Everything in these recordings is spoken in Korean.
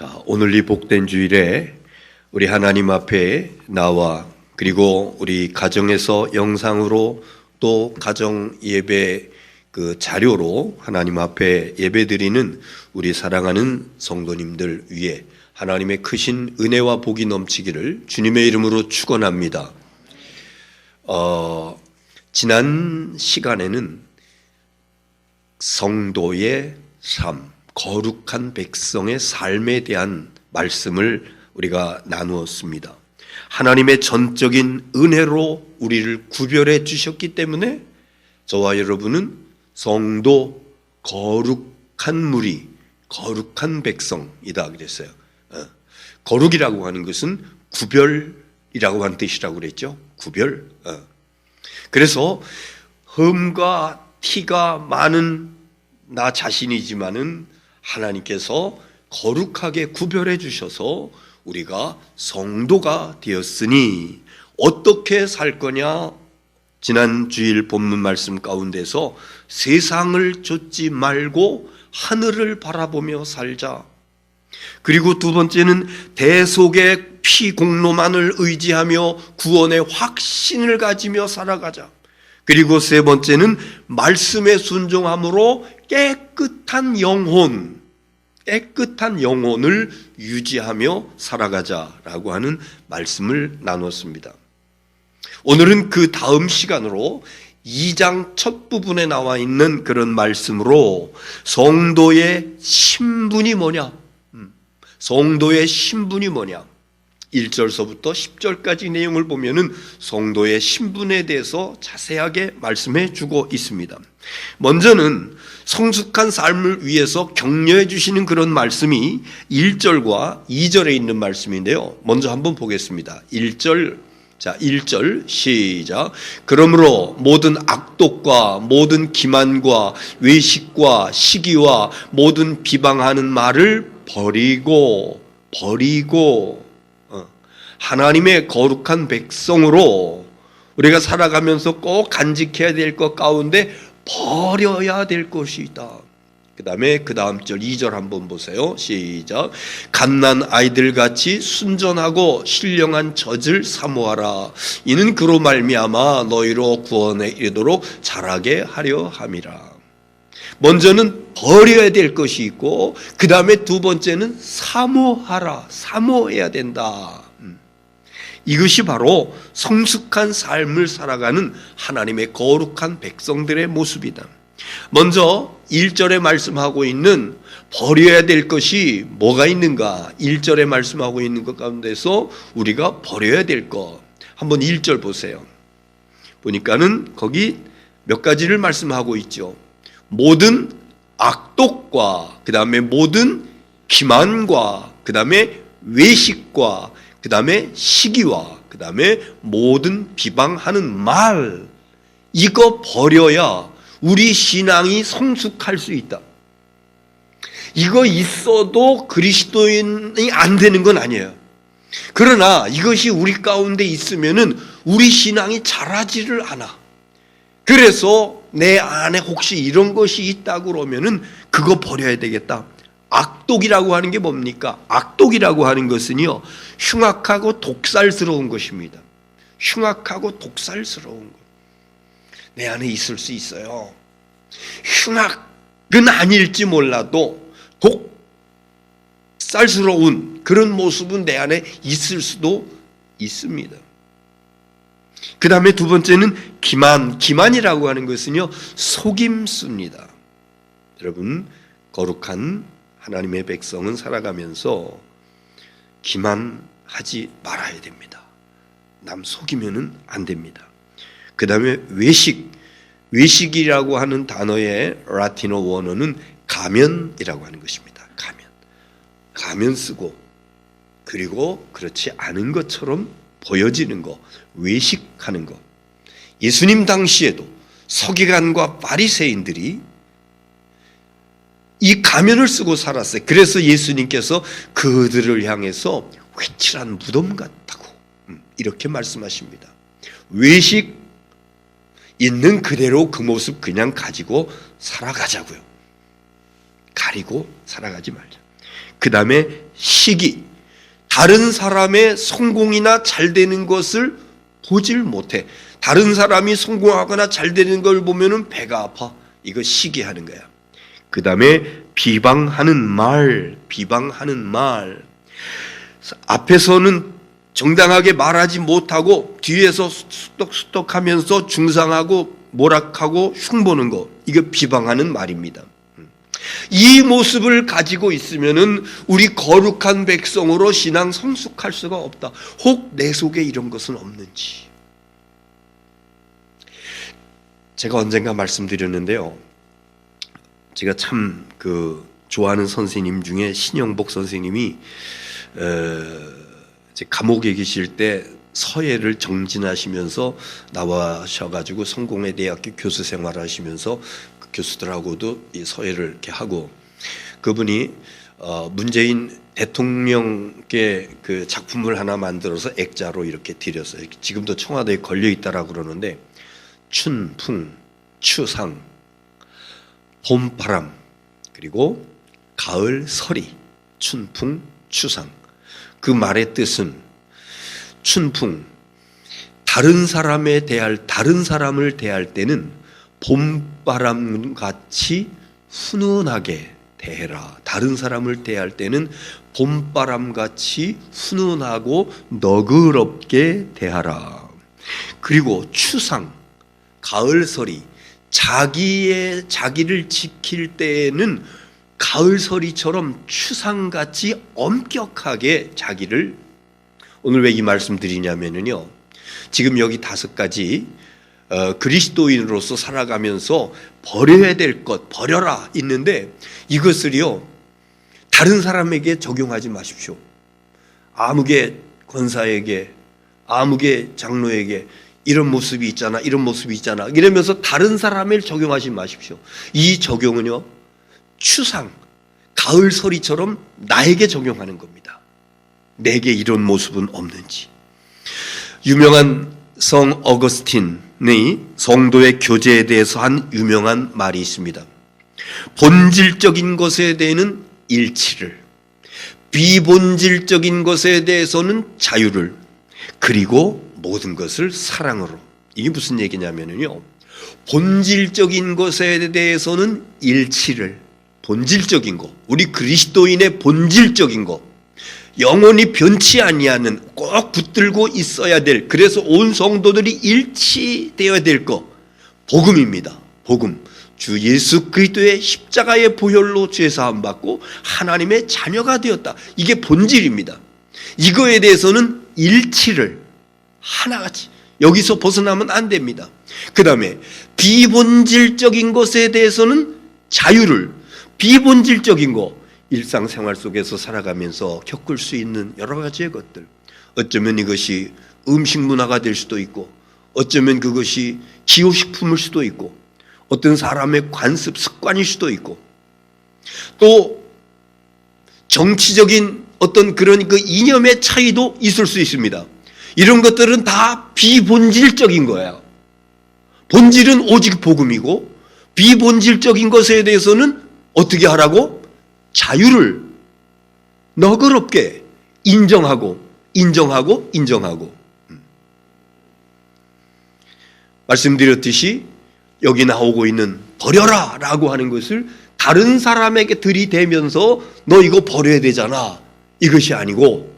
자, 오늘 이 복된 주일에 우리 하나님 앞에 나와 그리고 우리 가정에서 영상으로 또 가정 예배 그 자료로 하나님 앞에 예배드리는 우리 사랑하는 성도님들 위해 하나님의 크신 은혜와 복이 넘치기를 주님의 이름으로 축원합니다. 지난 시간에는 성도의 삶, 거룩한 백성의 삶에 대한 말씀을 우리가 나누었습니다. 하나님의 전적인 은혜로 우리를 구별해 주셨기 때문에 저와 여러분은 성도, 거룩한 무리, 거룩한 백성이다 그랬어요. 거룩이라고 하는 것은 구별이라고 하는 뜻이라고 그랬죠. 구별. 그래서 흠과 티가 많은 나 자신이지만은 하나님께서 거룩하게 구별해 주셔서 우리가 성도가 되었으니 어떻게 살 거냐? 지난 주일 본문 말씀 가운데서 세상을 좇지 말고 하늘을 바라보며 살자. 그리고 두 번째는 대속의 피 공로만을 의지하며 구원의 확신을 가지며 살아가자. 그리고 세 번째는 말씀에 순종함으로 깨끗한 영혼을 유지하며 살아가자라고 하는 말씀을 나눴습니다. 오늘은 그 다음 시간으로 2장 첫 부분에 나와 있는 그런 말씀으로 성도의 신분이 뭐냐? 성도의 신분이 뭐냐? 1절서부터 10절까지 내용을 보면은 성도의 신분에 대해서 자세하게 말씀해 주고 있습니다. 먼저는 성숙한 삶을 위해서 격려해 주시는 그런 말씀이 1절과 2절에 있는 말씀인데요. 먼저 한번 보겠습니다. 1절 시작. 그러므로 모든 악독과 모든 기만과 외식과 시기와 모든 비방하는 말을 버리고 하나님의 거룩한 백성으로 우리가 살아가면서 꼭 간직해야 될 것 가운데 버려야 될 것이 있다. 그 다음에 그 다음 절 2절 한번 보세요. 시작. 갓난 아이들같이 순전하고 신령한 젖을 사모하라. 이는 그로 말미암아 너희로 구원에 이르도록 자라게 하려 함이라. 먼저는 버려야 될 것이 있고 그 다음에 두 번째는 사모하라. 사모해야 된다. 이것이 바로 성숙한 삶을 살아가는 하나님의 거룩한 백성들의 모습이다. 먼저 1절에 말씀하고 있는 버려야 될 것이 뭐가 있는가? 1절에 말씀하고 있는 것 가운데서 우리가 버려야 될 것 한번 1절 보세요. 보니까는 거기 몇 가지를 말씀하고 있죠. 모든 악독과 그 다음에 모든 기만과 그 다음에 외식과 그 다음에 시기와 그 다음에 모든 비방하는 말, 이거 버려야 우리 신앙이 성숙할 수 있다. 이거 있어도 그리스도인이 안 되는 건 아니에요. 그러나 이것이 우리 가운데 있으면은 우리 신앙이 자라지를 않아. 그래서 내 안에 혹시 이런 것이 있다고 그러면은 그거 버려야 되겠다. 악독이라고 하는 게 뭡니까? 악독이라고 하는 것은요, 흉악하고 독살스러운 것입니다. 흉악하고 독살스러운 것. 내 안에 있을 수 있어요. 흉악은 아닐지 몰라도 독살스러운 그런 모습은 내 안에 있을 수도 있습니다. 그 다음에 두 번째는 기만이라고 하는 것은요, 속임수입니다. 여러분, 거룩한 하나님의 백성은 살아가면서 기만하지 말아야 됩니다. 남 속이면은 안 됩니다. 그 다음에 외식이라고 하는 단어의 라틴어 원어는 가면이라고 하는 것입니다. 가면 쓰고 그리고 그렇지 않은 것처럼 보여지는 거, 외식하는 거. 예수님 당시에도 서기관과 바리새인들이 이 가면을 쓰고 살았어요. 그래서 예수님께서 그들을 향해서 회칠한 무덤 같다고 이렇게 말씀하십니다. 외식 있는 그대로 그 모습 그냥 가지고 살아가자고요. 가리고 살아가지 말자. 그 다음에 시기, 다른 사람의 성공이나 잘 되는 것을 보질 못해. 다른 사람이 성공하거나 잘 되는 걸 보면은 배가 아파. 이거 시기하는 거야. 그 다음에 비방하는 말. 앞에서는 정당하게 말하지 못하고 뒤에서 수덕수덕하면서 중상하고 모락하고 흉보는 거, 이거 비방하는 말입니다. 이 모습을 가지고 있으면은 우리 거룩한 백성으로 신앙 성숙할 수가 없다. 혹 내 속에 이런 것은 없는지. 제가 언젠가 말씀드렸는데요, 제가 참 좋아하는 선생님 중에 신영복 선생님이 감옥에 계실 때 서예를 정진하시면서 나와셔가지고 성공회대학교 교수 생활하시면서 그 교수들하고도 이 서예를 이렇게 하고, 그분이 문재인 대통령께 그 작품을 하나 만들어서 액자로 이렇게 드렸어요. 지금도 청와대에 걸려 있다라고 그러는데, 춘풍, 추상, 봄바람, 그리고 가을 서리, 춘풍, 추상. 그 말의 뜻은 춘풍, 다른 사람을 대할 때는 봄바람같이 훈훈하게 대해라. 다른 사람을 대할 때는 봄바람같이 훈훈하고 너그럽게 대하라. 그리고 추상, 가을서리, 자기를 지킬 때에는 가을서리처럼 추상같이 엄격하게 자기를. 오늘 왜 이 말씀 드리냐면요, 지금 여기 5가지 그리스도인으로서 살아가면서 버려야 될 것, 버려라 있는데, 이것을요 다른 사람에게 적용하지 마십시오. 아무개 권사에게, 아무개 장로에게 이런 모습이 있잖아, 이런 모습이 있잖아 이러면서 다른 사람을 적용하지 마십시오. 이 적용은요 추상, 가을서리처럼 나에게 적용하는 겁니다. 내게 이런 모습은 없는지. 유명한 성 어거스틴의 성도의 교제에 대해서 한 유명한 말이 있습니다. 본질적인 것에 대해서는 일치를, 비본질적인 것에 대해서는 자유를, 그리고 모든 것을 사랑으로. 이게 무슨 얘기냐면요, 본질적인 것에 대해서는 일치를, 본질적인 거, 우리 그리스도인의 본질적인 거, 영원히 변치 아니하는, 꼭 붙들고 있어야 될, 그래서 온 성도들이 일치되어야 될 거, 복음입니다. 복음. 주 예수 그리스도의 십자가의 보혈로 죄사함 받고 하나님의 자녀가 되었다. 이게 본질입니다. 이거에 대해서는 일치를 하나같이, 여기서 벗어나면 안 됩니다. 그 다음에 비본질적인 것에 대해서는 자유를, 비본질적인 거, 일상생활 속에서 살아가면서 겪을 수 있는 여러 가지의 것들, 어쩌면 이것이 음식 문화가 될 수도 있고, 어쩌면 그것이 기호식품일 수도 있고, 어떤 사람의 관습 습관일 수도 있고, 또 정치적인 어떤 그런 그 이념의 차이도 있을 수 있습니다. 이런 것들은 다 비본질적인 거예요. 본질은 오직 복음이고, 비본질적인 것에 대해서는 어떻게 하라고? 자유를 너그럽게 인정하고 말씀드렸듯이 여기 나오고 있는 버려라 라고 하는 것을 다른 사람에게 들이대면서 너 이거 버려야 되잖아, 이것이 아니고,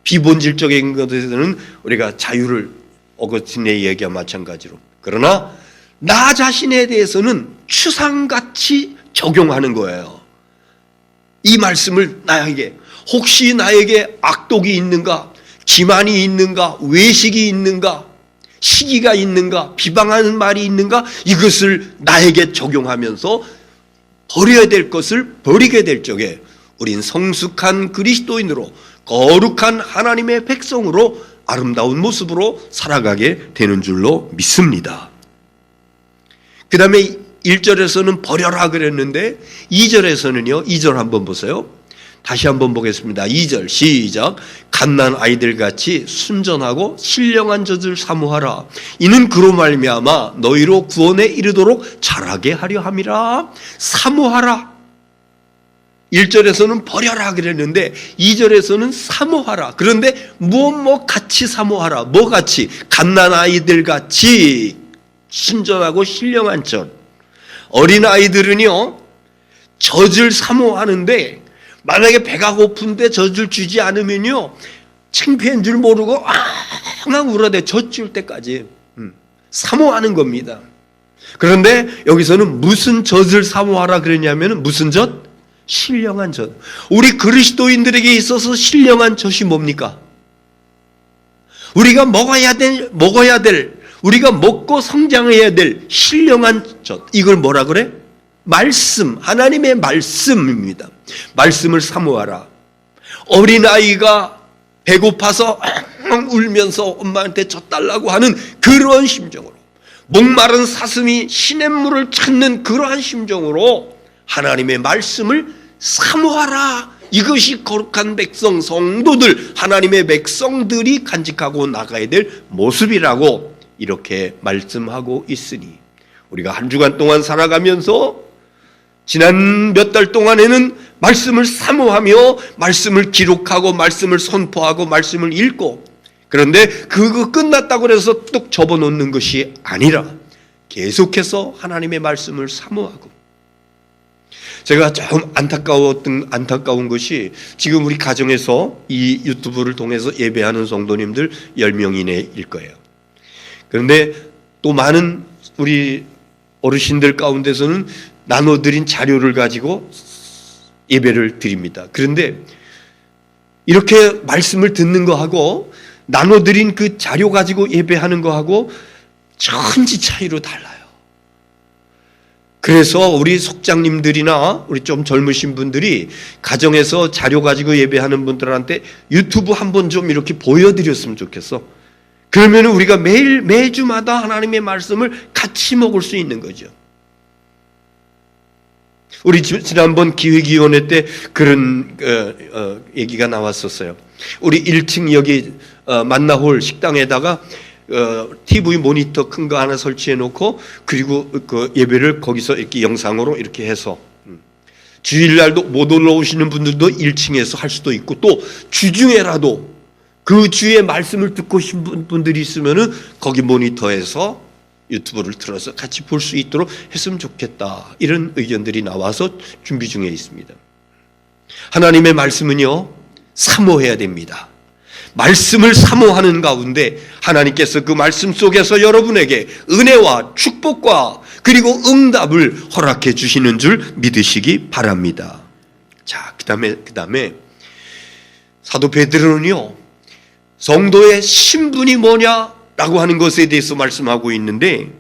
비본질적인 것에서는 우리가 자유를, 어거스틴의 얘기와 마찬가지로, 그러나 나 자신에 대해서는 추상같이 적용하는 거예요. 이 말씀을 나에게, 혹시 나에게 악독이 있는가, 기만이 있는가, 외식이 있는가, 시기가 있는가, 비방하는 말이 있는가, 이것을 나에게 적용하면서 버려야 될 것을 버리게 될 적에 우린 성숙한 그리스도인으로, 거룩한 하나님의 백성으로 아름다운 모습으로 살아가게 되는 줄로 믿습니다. 그 다음에 1절에서는 버려라 그랬는데 2절에서는요, 2절 한번 보세요. 다시 한번 보겠습니다. 2절 시작. 갓난 아이들같이 순전하고 신령한 젖을 사모하라. 이는 그로 말미암아 너희로 구원에 이르도록 자라게 하려 함이라. 사모하라. 1절에서는 버려라 그랬는데 2절에서는 사모하라. 그런데 무엇 같이 사모하라. 뭐 같이? 갓난아이들 같이 신전하고 신령한 젖. 어린아이들은요 젖을 사모하는데 만약에 배가 고픈데 젖을 주지 않으면요 창피한 줄 모르고 막 울어대. 젖 줄 때까지 사모하는 겁니다. 그런데 여기서는 무슨 젖을 사모하라 그랬냐면 무슨 젖? 신령한 젖. 우리 그리스도인들에게 있어서 신령한 젖이 뭡니까? 우리가 먹어야 될 우리가 먹고 성장해야 될 신령한 젖. 이걸 뭐라 그래? 말씀, 하나님의 말씀입니다. 말씀을 사모하라. 어린아이가 배고파서 울면서 엄마한테 젖 달라고 하는 그런 심정으로, 목마른 사슴이 시냇물을 찾는 그러한 심정으로 하나님의 말씀을 사모하라. 이것이 거룩한 백성, 성도들, 하나님의 백성들이 간직하고 나가야 될 모습이라고 이렇게 말씀하고 있으니, 우리가 한 주간 동안 살아가면서 지난 몇 달 동안에는 말씀을 사모하며 말씀을 기록하고 말씀을 선포하고 말씀을 읽고, 그런데 그거 끝났다고 해서 뚝 접어놓는 것이 아니라 계속해서 하나님의 말씀을 사모하고. 제가 좀 안타까운 것이 지금 우리 가정에서 이 유튜브를 통해서 예배하는 성도님들 10명 이내일 거예요. 그런데 또 많은 우리 어르신들 가운데서는 나눠드린 자료를 가지고 예배를 드립니다. 그런데 이렇게 말씀을 듣는 거하고 나눠드린 그 자료 가지고 예배하는 거하고 천지 차이로 달라요. 그래서 우리 속장님들이나 우리 좀 젊으신 분들이 가정에서 자료 가지고 예배하는 분들한테 유튜브 한번 좀 이렇게 보여드렸으면 좋겠어. 그러면 우리가 매주마다 하나님의 말씀을 같이 먹을 수 있는 거죠. 우리 지난번 기획위원회 때 그런 얘기가 나왔었어요. 우리 1층 여기 만나홀 식당에다가 TV 모니터 큰 거 하나 설치해 놓고, 그리고 그 예배를 거기서 이렇게 영상으로 이렇게 해서 주일날도 못 올라오시는 분들도 1층에서 할 수도 있고, 또 주중에라도 그 주에 말씀을 듣고 싶은 분들이 있으면은 거기 모니터에서 유튜브를 틀어서 같이 볼 수 있도록 했으면 좋겠다. 이런 의견들이 나와서 준비 중에 있습니다. 하나님의 말씀은요 사모해야 됩니다. 말씀을 사모하는 가운데 하나님께서 그 말씀 속에서 여러분에게 은혜와 축복과 그리고 응답을 허락해 주시는 줄 믿으시기 바랍니다. 자, 그다음에 사도 베드로는요 성도의 신분이 뭐냐라고 하는 것에 대해서 말씀하고 있는데,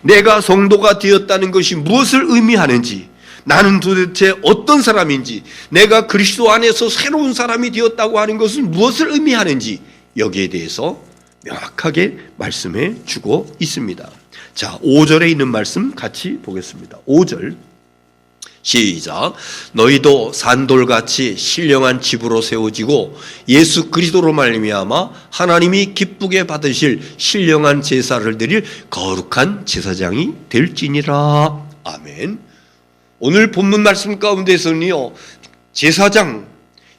내가 성도가 되었다는 것이 무엇을 의미하는지, 나는 도대체 어떤 사람인지, 내가 그리스도 안에서 새로운 사람이 되었다고 하는 것은 무엇을 의미하는지, 여기에 대해서 명확하게 말씀해 주고 있습니다. 자, 5절에 있는 말씀 같이 보겠습니다. 5절 시작. 너희도 산돌같이 신령한 집으로 세워지고 예수 그리스도로 말미암아 하나님이 기쁘게 받으실 신령한 제사를 드릴 거룩한 제사장이 될지니라. 아멘. 오늘 본문 말씀 가운데서는요 제사장,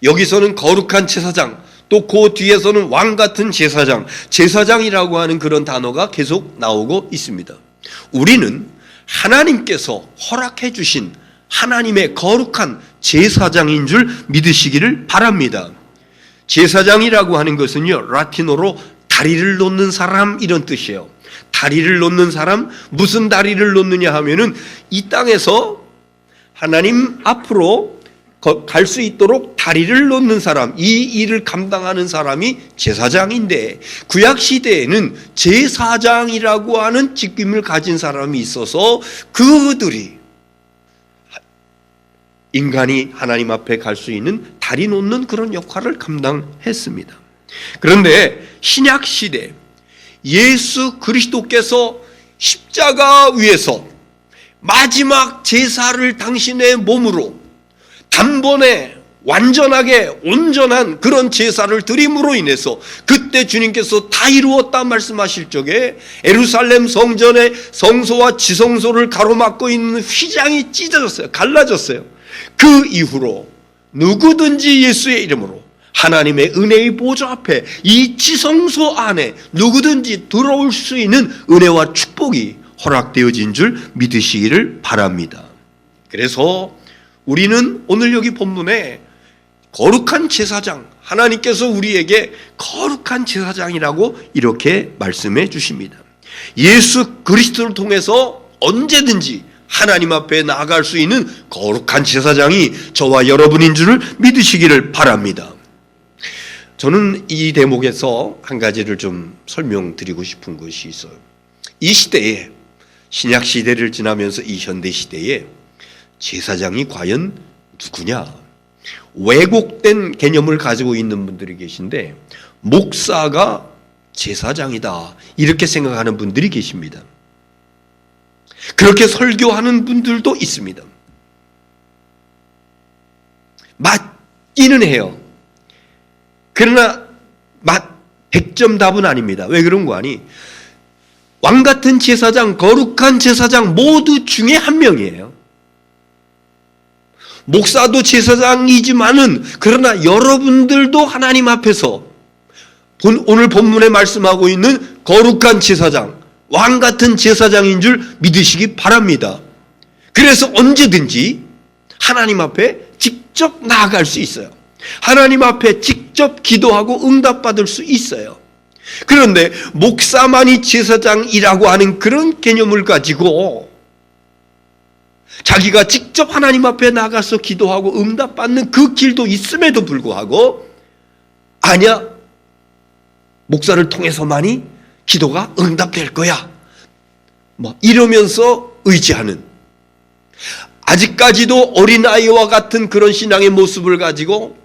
여기서는 거룩한 제사장, 또 그 뒤에서는 왕 같은 제사장, 제사장이라고 하는 그런 단어가 계속 나오고 있습니다. 우리는 하나님께서 허락해 주신 하나님의 거룩한 제사장인 줄 믿으시기를 바랍니다. 제사장이라고 하는 것은요 라틴어로 다리를 놓는 사람 이런 뜻이에요. 다리를 놓는 사람, 무슨 다리를 놓느냐 하면은 이 땅에서 하나님 앞으로 갈 수 있도록 다리를 놓는 사람, 이 일을 감당하는 사람이 제사장인데, 구약 시대에는 제사장이라고 하는 직임을 가진 사람이 있어서 그들이 인간이 하나님 앞에 갈 수 있는 다리 놓는 그런 역할을 감당했습니다. 그런데 신약 시대 예수 그리스도께서 십자가 위에서 마지막 제사를 당신의 몸으로 단번에 완전하게 온전한 그런 제사를 드림으로 인해서 그때 주님께서 다 이루었다 말씀하실 적에 예루살렘 성전의 성소와 지성소를 가로막고 있는 휘장이 찢어졌어요. 갈라졌어요. 그 이후로 누구든지 예수의 이름으로 하나님의 은혜의 보좌 앞에 이 지성소 안에 누구든지 들어올 수 있는 은혜와 축복이 허락되어진 줄 믿으시기를 바랍니다. 그래서 우리는 오늘 여기 본문에 거룩한 제사장, 하나님께서 우리에게 거룩한 제사장이라고 이렇게 말씀해 주십니다. 예수 그리스도를 통해서 언제든지 하나님 앞에 나아갈 수 있는 거룩한 제사장이 저와 여러분인 줄을 믿으시기를 바랍니다. 저는 이 대목에서 한 가지를 좀 설명드리고 싶은 것이 있어요. 이 시대에, 신약 시대를 지나면서 이 현대 시대에 제사장이 과연 누구냐? 왜곡된 개념을 가지고 있는 분들이 계신데 목사가 제사장이다 이렇게 생각하는 분들이 계십니다. 그렇게 설교하는 분들도 있습니다. 맞기는 해요. 그러나 100점 답은 아닙니다. 왜 그런 거 아니? 왕같은 제사장, 거룩한 제사장 모두 중에 한 명이에요. 목사도 제사장이지만은 그러나 여러분들도 하나님 앞에서 오늘 본문에 말씀하고 있는 거룩한 제사장, 왕같은 제사장인 줄 믿으시기 바랍니다. 그래서 언제든지 하나님 앞에 직접 나아갈 수 있어요. 하나님 앞에 직접 기도하고 응답받을 수 있어요. 그런데 목사만이 제사장이라고 하는 그런 개념을 가지고 자기가 직접 하나님 앞에 나가서 기도하고 응답받는 그 길도 있음에도 불구하고 아니야, 목사를 통해서만이 기도가 응답될 거야 이러면서 의지하는, 아직까지도 어린아이와 같은 그런 신앙의 모습을 가지고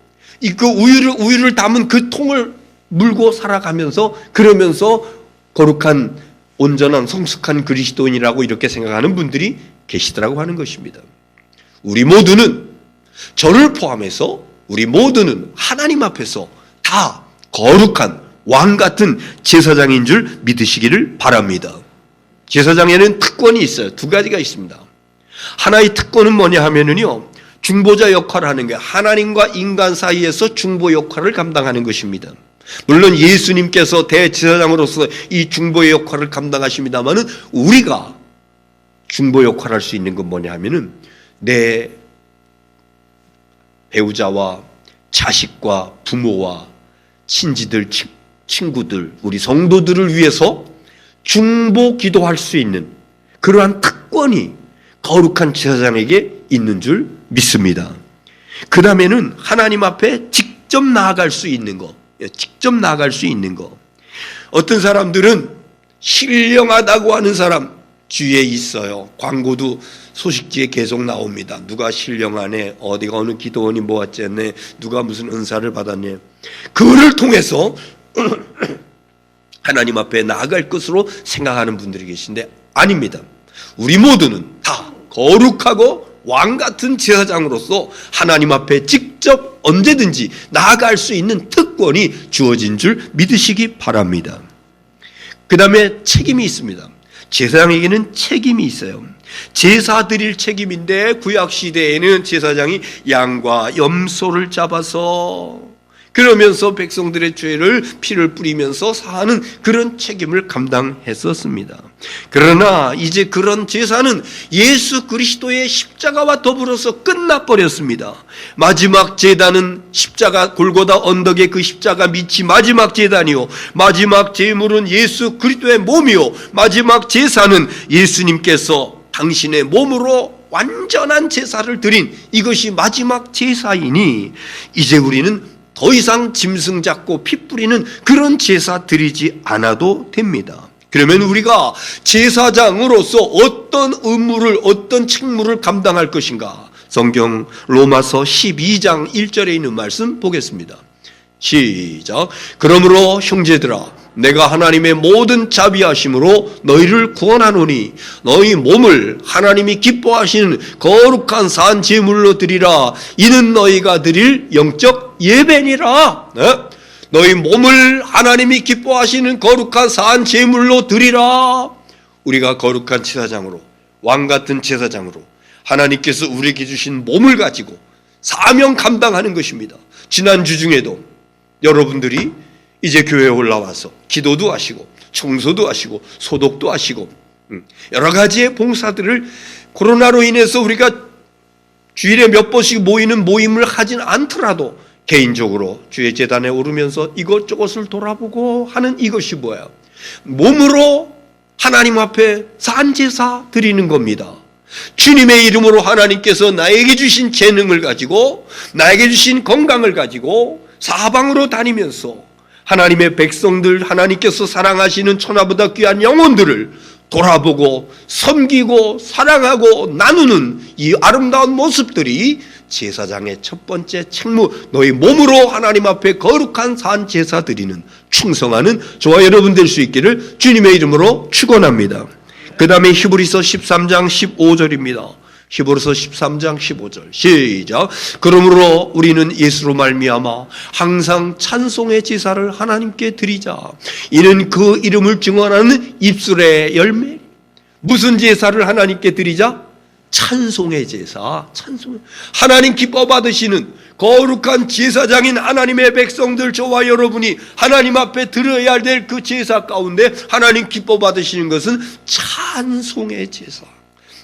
그 우유를 담은 그 통을 물고 살아가면서 그러면서 거룩한 온전한 성숙한 그리스도인이라고 이렇게 생각하는 분들이 계시더라고 하는 것입니다. 우리 모두는, 저를 포함해서 우리 모두는 하나님 앞에서 다 거룩한 왕같은 제사장인 줄 믿으시기를 바랍니다. 제사장에는 특권이 있어요. 두 가지가 있습니다. 하나의 특권은 뭐냐 하면은요, 중보자 역할을 하는 게 하나님과 인간 사이에서 중보 역할을 감당하는 것입니다. 물론 예수님께서 대제사장으로서 이 중보의 역할을 감당하십니다만은 우리가 중보 역할을 할 수 있는 건 뭐냐 하면은 내 배우자와 자식과 부모와 친지들, 친구들, 우리 성도들을 위해서 중보 기도할 수 있는 그러한 특권이 거룩한 제사장에게 있는 줄 믿습니다. 그 다음에는 하나님 앞에 직접 나아갈 수 있는 거, 직접 나아갈 수 있는 거. 어떤 사람들은 신령하다고 하는 사람 주위에 있어요. 광고도 소식지에 계속 나옵니다. 누가 신령하네, 어디가 어느 기도원이 모았겠네, 누가 무슨 은사를 받았네. 그를 통해서 하나님 앞에 나아갈 것으로 생각하는 분들이 계신데 아닙니다. 우리 모두는 다 거룩하고 왕같은 제사장으로서 하나님 앞에 직접 언제든지 나아갈 수 있는 특권이 주어진 줄 믿으시기 바랍니다. 그 다음에 책임이 있습니다. 제사장에게는 책임이 있어요. 제사 드릴 책임인데 구약시대에는 제사장이 양과 염소를 잡아서 그러면서 백성들의 죄를 피를 뿌리면서 사하는 그런 책임을 감당했었습니다. 그러나 이제 그런 제사는 예수 그리스도의 십자가와 더불어서 끝나버렸습니다. 마지막 제단은 십자가, 골고다 언덕의 그 십자가 밑이 마지막 제단이요, 마지막 제물은 예수 그리스도의 몸이요, 마지막 제사는 예수님께서 당신의 몸으로 완전한 제사를 드린 이것이 마지막 제사이니 이제 우리는 더 이상 짐승 잡고 피 뿌리는 그런 제사 드리지 않아도 됩니다. 그러면 우리가 제사장으로서 어떤 의무를, 어떤 책무를 감당할 것인가? 성경 로마서 12장 1절에 있는 말씀 보겠습니다. 시작. 그러므로 형제들아, 내가 하나님의 모든 자비하심으로 너희를 구원하노니 너희 몸을 하나님이 기뻐하시는 거룩한 산 제물로 드리라. 이는 너희가 드릴 영적 예배니라. 네? 너희 몸을 하나님이 기뻐하시는 거룩한 산 제물로 드리라. 우리가 거룩한 제사장으로, 왕같은 제사장으로 하나님께서 우리에게 주신 몸을 가지고 사명 감당하는 것입니다. 지난주 중에도 여러분들이 이제 교회에 올라와서 기도도 하시고 청소도 하시고 소독도 하시고 여러 가지의 봉사들을 코로나로 인해서 우리가 주일에 몇 번씩 모이는 모임을 하진 않더라도 개인적으로 주의 제단에 오르면서 이것저것을 돌아보고 하는 이것이 뭐야? 몸으로 하나님 앞에 산제사 드리는 겁니다. 주님의 이름으로 하나님께서 나에게 주신 재능을 가지고 나에게 주신 건강을 가지고 사방으로 다니면서 하나님의 백성들, 하나님께서 사랑하시는 천하보다 귀한 영혼들을 돌아보고 섬기고 사랑하고 나누는 이 아름다운 모습들이 제사장의 첫 번째 책무, 너희 몸으로 하나님 앞에 거룩한 산 제사 드리는 충성하는 저와 여러분 될 수 있기를 주님의 이름으로 축원합니다. 그 다음에 히브리서 13장 15절입니다. 히브리서 13장 15절 시작. 그러므로 우리는 예수로 말미암아 항상 찬송의 제사를 하나님께 드리자. 이는 그 이름을 증언하는 입술의 열매. 무슨 제사를 하나님께 드리자? 찬송의 제사. 찬송. 하나님 기뻐 받으시는 거룩한 제사장인 하나님의 백성들 저와 여러분이 하나님 앞에 드려야 될 그 제사 가운데 하나님 기뻐 받으시는 것은 찬송의 제사.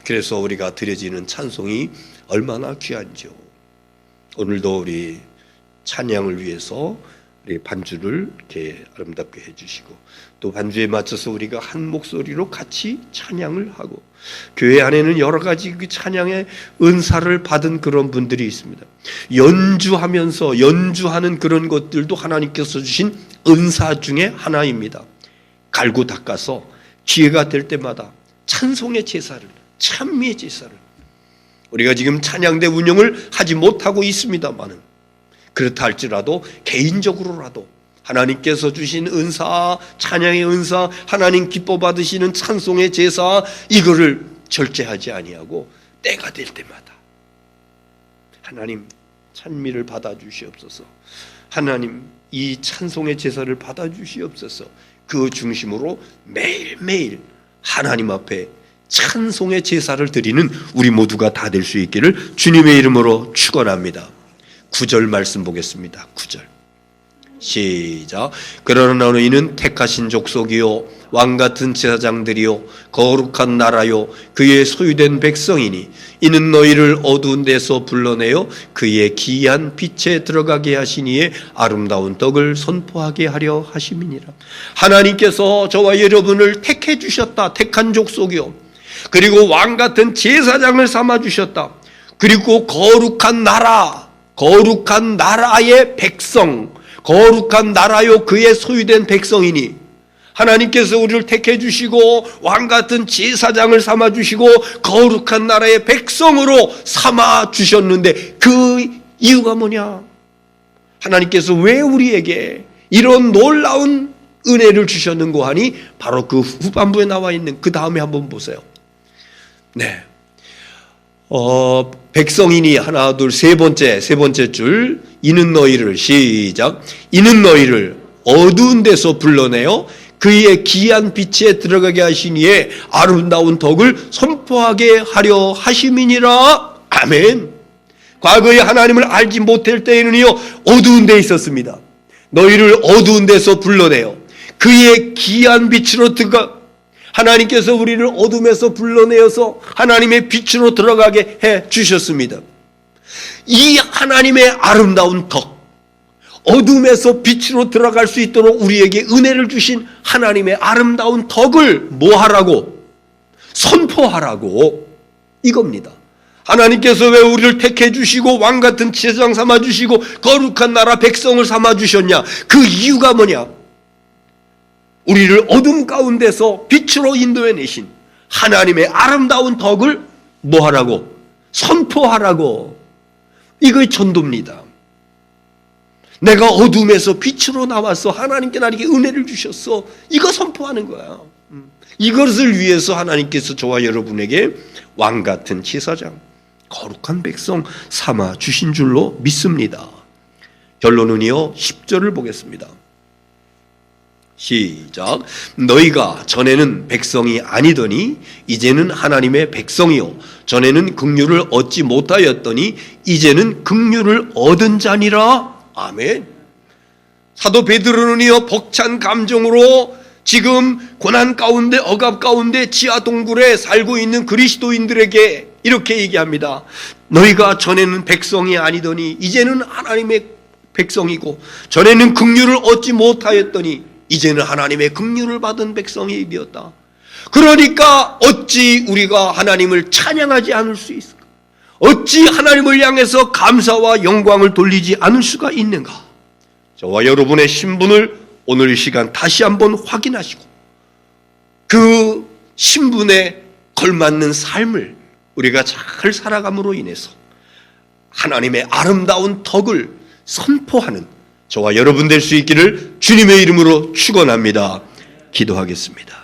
그래서 우리가 드려지는 찬송이 얼마나 귀한지요. 오늘도 우리 찬양을 위해서 우리 반주를 이렇게 아름답게 해주시고 또 반주에 맞춰서 우리가 한 목소리로 같이 찬양을 하고 교회 안에는 여러 가지 그 찬양의 은사를 받은 그런 분들이 있습니다. 연주하면서 연주하는 그런 것들도 하나님께서 주신 은사 중에 하나입니다. 갈고 닦아서 기회가 될 때마다 찬송의 제사를 찬미의 제사를 우리가 지금 찬양대 운영을 하지 못하고 있습니다만은 그렇다 할지라도 개인적으로라도 하나님께서 주신 은사, 찬양의 은사, 하나님 기뻐 받으시는 찬송의 제사 이거를 절제하지 아니하고 때가 될 때마다 하나님 찬미를 받아 주시옵소서. 하나님 이 찬송의 제사를 받아 주시옵소서. 그 중심으로 매일매일 하나님 앞에 찬송의 제사를 드리는 우리 모두가 다 될 수 있기를 주님의 이름으로 축원합니다. 9절 말씀 보겠습니다. 9절 시작. 그러나 너희는 택하신 족속이요 왕같은 제사장들이요 거룩한 나라요 그의 소유된 백성이니 이는 너희를 어두운 데서 불러내어 그의 기이한 빛에 들어가게 하시니에 아름다운 떡을 선포하게 하려 하심이니라. 하나님께서 저와 여러분을 택해 주셨다. 택한 족속이요 그리고 왕같은 제사장을 삼아 주셨다. 그리고 거룩한 나라, 거룩한 나라의 백성, 거룩한 나라요 그의 소유된 백성이니 하나님께서 우리를 택해 주시고 왕같은 제사장을 삼아 주시고 거룩한 나라의 백성으로 삼아 주셨는데 그 이유가 뭐냐? 하나님께서 왜 우리에게 이런 놀라운 은혜를 주셨는고 하니 바로 그 후반부에 나와 있는 그 다음에 한번 보세요. 네. 백성이니 하나 둘 세 번째 줄 이는 너희를 시작. 이는 너희를 어두운 데서 불러내어 그의 기이한 빛에 들어가게 하시니에 아름다운 덕을 선포하게 하려 하심이니라. 아멘. 과거에 하나님을 알지 못할 때에는요 어두운 데 있었습니다. 너희를 어두운 데서 불러내어 그의 기이한 빛으로 들어가 하나님께서 우리를 어둠에서 불러내어서 하나님의 빛으로 들어가게 해 주셨습니다. 이 하나님의 아름다운 덕, 어둠에서 빛으로 들어갈 수 있도록 우리에게 은혜를 주신 하나님의 아름다운 덕을 뭐 하라고? 선포하라고 이겁니다. 하나님께서 왜 우리를 택해 주시고 왕같은 제사장 삼아 주시고 거룩한 나라 백성을 삼아 주셨냐? 그 이유가 뭐냐? 우리를 어둠 가운데서 빛으로 인도해 내신 하나님의 아름다운 덕을 뭐 하라고? 선포하라고. 이거의 전도입니다. 내가 어둠에서 빛으로 나와서 하나님께 나에게 은혜를 주셨어. 이거 선포하는 거야. 이것을 위해서 하나님께서 저와 여러분에게 왕같은 제사장, 거룩한 백성 삼아 주신 줄로 믿습니다. 결론은요 10절을 보겠습니다. 시작. 너희가 전에는 백성이 아니더니 이제는 하나님의 백성이요 전에는 긍휼을 얻지 못하였더니 이제는 긍휼을 얻은 자니라. 아멘. 사도 베드로는요 벅찬 감정으로 지금 고난 가운데 억압 가운데 지하 동굴에 살고 있는 그리스도인들에게 이렇게 얘기합니다. 너희가 전에는 백성이 아니더니 이제는 하나님의 백성이고 전에는 긍휼을 얻지 못하였더니 이제는 하나님의 긍휼을 받은 백성이 되었다. 그러니까 어찌 우리가 하나님을 찬양하지 않을 수 있을까? 어찌 하나님을 향해서 감사와 영광을 돌리지 않을 수가 있는가? 저와 여러분의 신분을 오늘 이 시간 다시 한번 확인하시고 그 신분에 걸맞는 삶을 우리가 잘 살아감으로 인해서 하나님의 아름다운 덕을 선포하는 저와 여러분 될 수 있기를 주님의 이름으로 축원합니다. 기도하겠습니다.